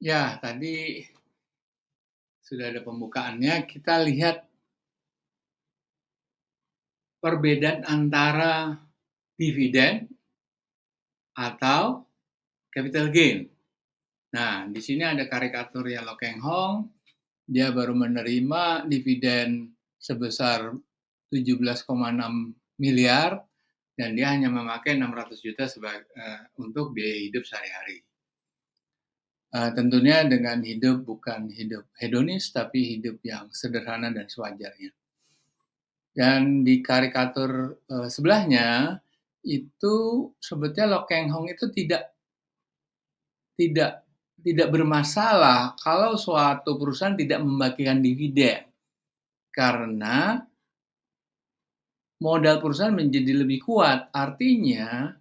Ya, tadi sudah ada pembukaannya. Kita lihat perbedaan antara dividen atau capital gain. Nah, di sini ada karikatur ya Lo Keng Hong. Dia baru menerima dividen sebesar 17,6 miliar dan dia hanya memakai 600 juta untuk biaya hidup sehari-hari. Tentunya dengan hidup bukan hidup hedonis, tapi hidup yang sederhana dan sewajarnya. Dan di karikatur sebelahnya itu sebetulnya Lo Keng Hong itu tidak tidak bermasalah kalau suatu perusahaan tidak membagikan dividen karena modal perusahaan menjadi lebih kuat. Artinya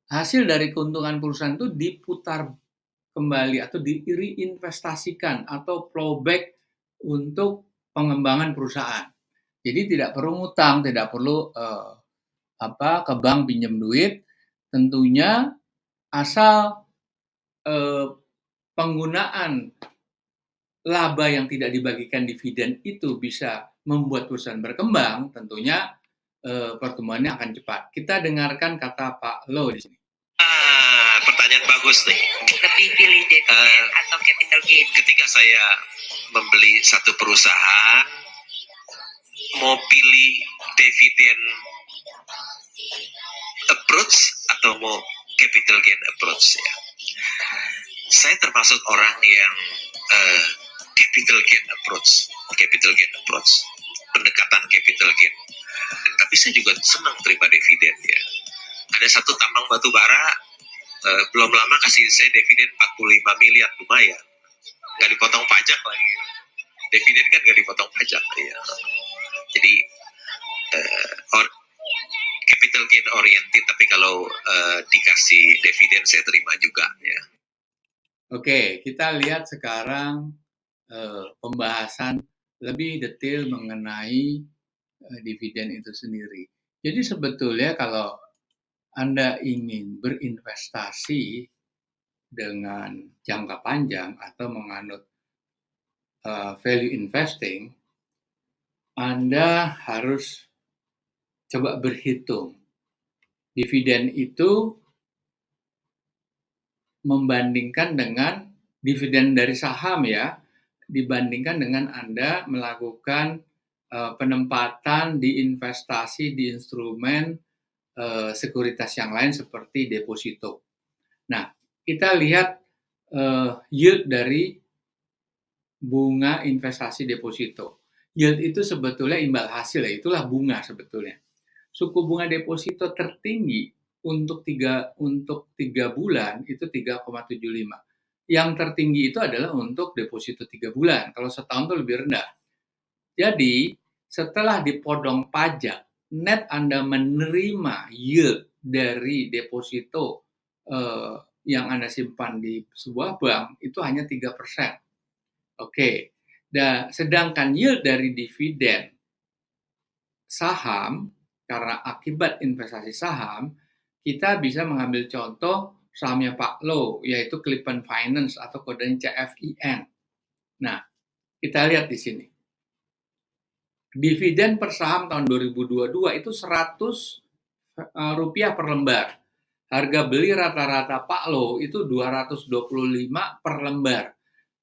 hasil dari keuntungan perusahaan itu diputar kembali atau direinvestasikan atau plowback untuk pengembangan perusahaan. Jadi tidak perlu ngutang, tidak perlu ke bank pinjam duit, tentunya asal penggunaan laba yang tidak dibagikan dividen itu bisa membuat perusahaan berkembang, tentunya pertumbuhannya akan cepat. Kita dengarkan kata Pak Lo di sini. Pertanyaan bagus nih. Lebih pilih dividen atau capital gain? Ketika saya membeli satu perusahaan, mau pilih dividen approach atau mau capital gain approach ya. Saya termasuk orang yang capital gain approach, pendekatan capital gain. Tapi saya juga senang terima dividen ya. Ada satu tambang batu bara belum lama kasih saya dividen 45 miliar, lumayan. Nggak dipotong pajak lagi. Dividen kan nggak dipotong pajak ya. Jadi capital gain oriented, tapi kalau dikasih dividen saya terima juga ya. Oke, kita lihat sekarang pembahasan lebih detail mengenai dividen itu sendiri. Jadi sebetulnya kalau Anda ingin berinvestasi dengan jangka panjang atau menganut value investing, Anda harus coba berhitung. Dividen itu membandingkan dengan dividen dari saham ya, dibandingkan dengan Anda melakukan penempatan di investasi di instrumen sekuritas yang lain seperti deposito. Nah, kita lihat yield dari bunga investasi deposito. Yield itu sebetulnya imbal hasil ya, itulah bunga sebetulnya. Suku bunga deposito tertinggi untuk 3 bulan itu 3,75. Yang tertinggi itu adalah untuk deposito 3 bulan. Kalau setahun itu lebih rendah. Jadi, setelah dipotong pajak, net Anda menerima yield dari deposito yang Anda simpan di sebuah bank itu hanya 3%. Oke. Dan sedangkan yield dari dividen saham, karena akibat investasi saham, kita bisa mengambil contoh sahamnya Pak Lo, yaitu Clifton Finance atau kodenya CFIN. Nah, kita lihat di sini. Dividen per saham tahun 2022 itu Rp100 per lembar. Harga beli rata-rata Pak Lo itu 225 per lembar.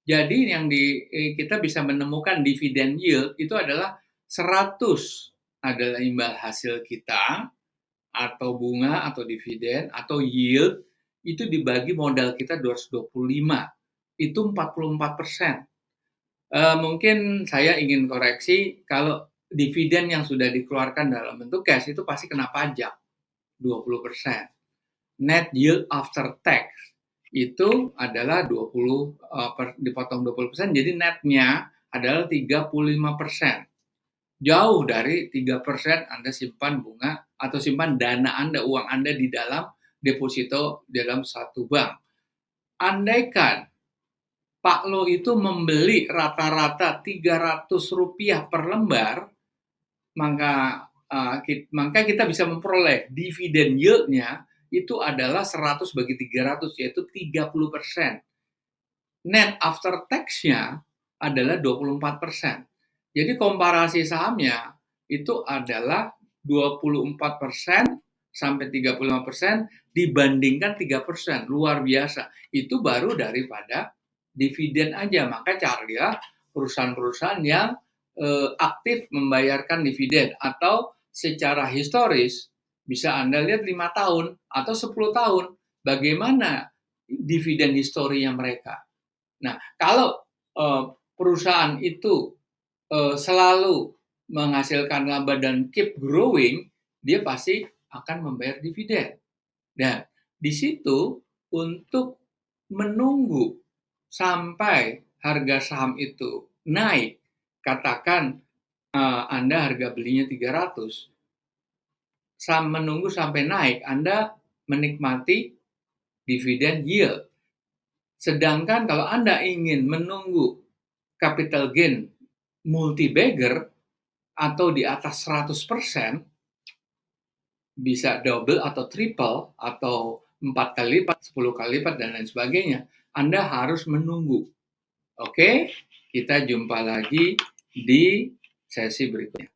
Jadi yang kita bisa menemukan dividen yield itu adalah 100 adalah imbal hasil kita atau bunga atau dividen atau yield itu dibagi modal kita 225, itu 44%. Mungkin saya ingin koreksi, kalau dividen yang sudah dikeluarkan dalam bentuk cash itu pasti kena pajak 20%. Net yield after tax itu adalah 20 dipotong 20%, jadi netnya adalah 35%. Jauh dari 3% Anda simpan bunga atau simpan dana Anda, uang Anda di dalam deposito dalam satu bank. Andaikan Pak Lo itu membeli rata-rata Rp300 per lembar, maka kita bisa memperoleh dividen yield-nya itu adalah 100 bagi 300, yaitu 30%. net after tax-nya adalah 24%. Jadi komparasi sahamnya itu adalah 24% sampai 35% dibandingkan 3%. Luar biasa. Itu baru daripada dividen aja. Maka carilah perusahaan-perusahaan yang aktif membayarkan dividen, atau secara historis bisa Anda lihat 5 tahun atau 10 tahun bagaimana dividen historinya mereka. Nah, kalau perusahaan itu selalu menghasilkan laba dan keep growing, dia pasti akan membayar dividen. Dan di situ untuk menunggu sampai harga saham itu naik, katakan Anda harga belinya 300, menunggu sampai naik, Anda menikmati dividen yield. Sedangkan kalau Anda ingin menunggu capital gain multi-bagger atau di atas 100%, bisa double atau triple atau 4 kali lipat, 10 kali lipat, dan lain sebagainya, Anda harus menunggu. Oke, kita jumpa lagi di sesi berikutnya.